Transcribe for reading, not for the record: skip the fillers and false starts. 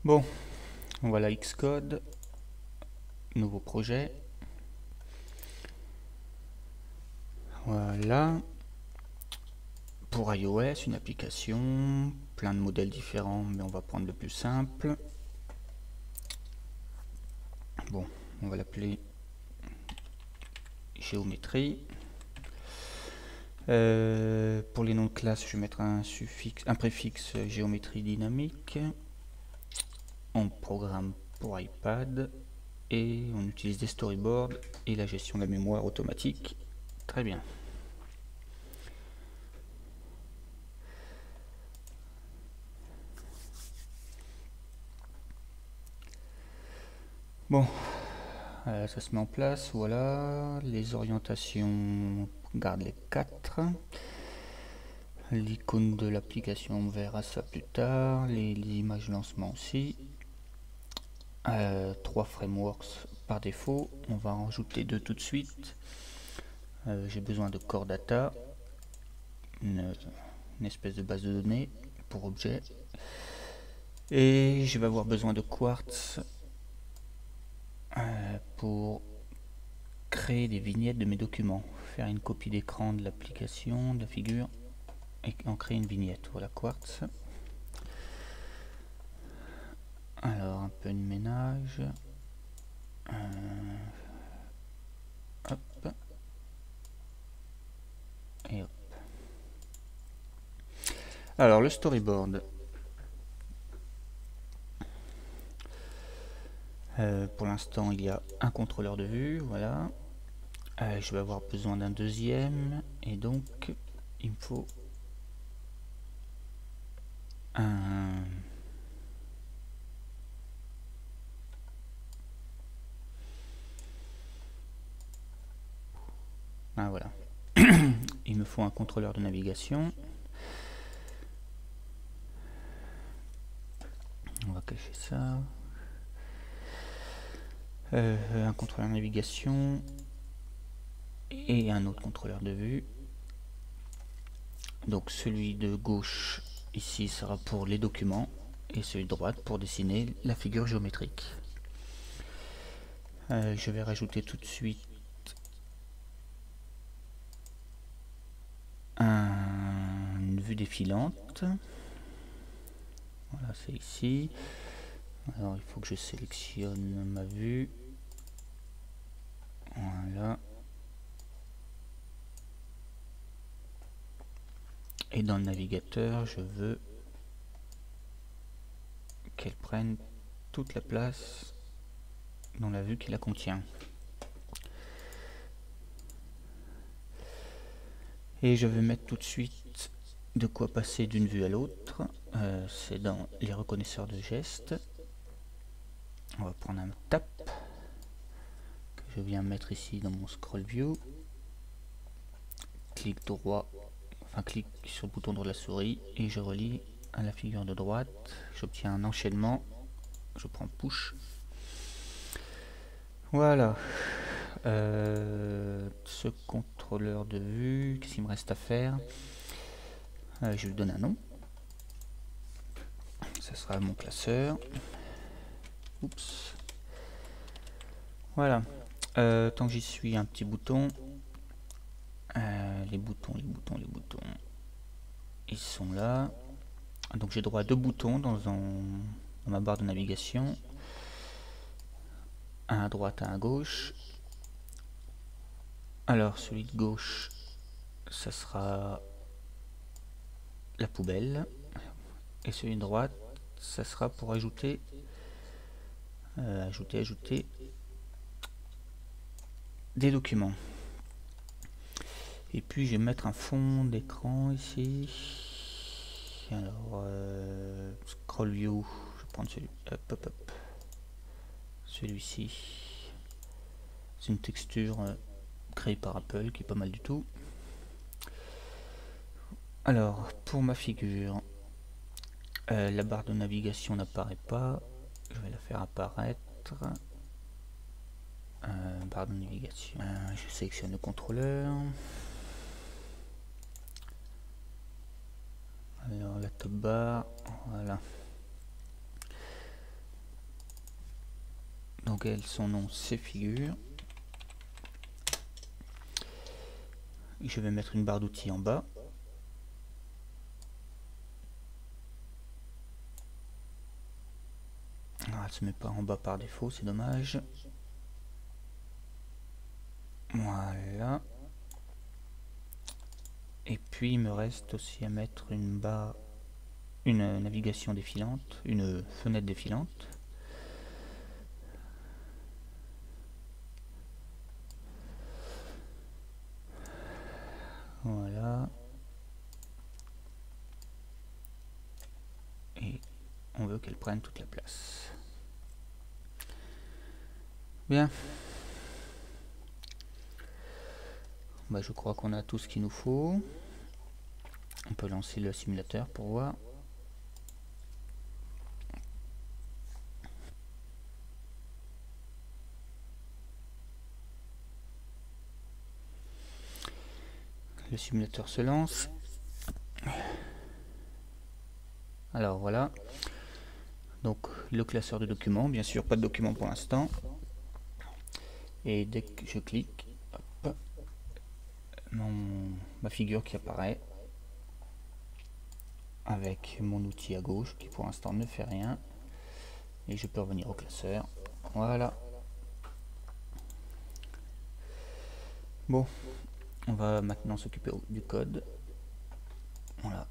Bon, voilà Xcode, nouveau projet. Voilà, pour iOS, une application, plein de modèles différents, mais on va prendre le plus simple. Bon, on va l'appeler géométrie. Pour les noms de classe, je vais mettre un préfixe géométrie dynamique. On programme pour iPad et on utilise des storyboards et la gestion de la mémoire automatique. Très bien. Bon, ça se met en place, voilà. Les orientations, on garde les 4. L'icône de l'application, on verra ça plus tard. Les images lancement aussi. 3 frameworks par défaut. On va en rajouter 2 tout de suite. J'ai besoin de Core Data, une espèce de base de données pour objet. Et je vais avoir besoin de Quartz pour créer des vignettes de mes documents. Faire une copie d'écran de l'application, de la figure, et en créer une vignette. Voilà Quartz. Alors un peu de ménage. Hop. Et hop. Alors le storyboard. Pour l'instant il y a un contrôleur de vue, voilà. Je vais avoir besoin d'un deuxième et donc il me faut un voilà. Il me faut un contrôleur de navigation. On va cacher ça. Un contrôleur de navigation et un autre contrôleur de vue. Donc celui de gauche ici sera pour les documents et celui de droite pour dessiner la figure géométrique. Je vais rajouter tout de suite une vue défilante. Voilà, c'est ici. Alors il faut que je sélectionne ma vue. Voilà. Et dans le navigateur, je veux qu'elle prenne toute la place dans la vue qui la contient. Et je vais mettre tout de suite de quoi passer d'une vue à l'autre. C'est dans les reconnaisseurs de gestes. On va prendre un tap que je viens mettre ici dans mon scroll view. Clic droit, enfin clic sur le bouton droit de la souris et je relie à la figure de droite. J'obtiens un enchaînement. Je prends push. Voilà. Ce contrôleur de vue, qu'est-ce qu'il me reste à faire? Je lui donne un nom. Ça sera mon classeur. Oups. Voilà. Tant que j'y suis, un petit bouton. Les boutons, ils sont là. Donc j'ai droit à 2 boutons dans ma barre de navigation. Un à droite, un à gauche. Alors celui de gauche, ça sera la poubelle. Et celui de droite, ça sera pour ajouter des documents. Et puis je vais mettre un fond d'écran ici. Alors scroll view, je vais prendre celui-ci. C'est une texture créée par Apple qui est pas mal du tout. Alors pour ma figure, la barre de navigation n'apparaît pas. Je vais la faire apparaître. Barre de navigation. Je sélectionne le contrôleur. Alors la top bar, voilà. Donc elle, son nom c'est figure. Je vais mettre une barre d'outils en bas. Alors, elle se met pas en bas par défaut, c'est dommage. Voilà. Et puis il me reste aussi à mettre une barre, une navigation défilante, une fenêtre défilante. Voilà. Et on veut qu'elle prenne toute la place. Bien. Bah, je crois qu'on a tout ce qu'il nous faut. On peut lancer le simulateur pour voir. Le simulateur se lance. Alors voilà. Donc le classeur de documents, bien sûr pas de documents pour l'instant. Et dès que je clique, hop, ma figure qui apparaît avec mon outil à gauche qui pour l'instant ne fait rien. Et je peux revenir au classeur. Voilà. Bon, on va maintenant s'occuper du code. Voilà,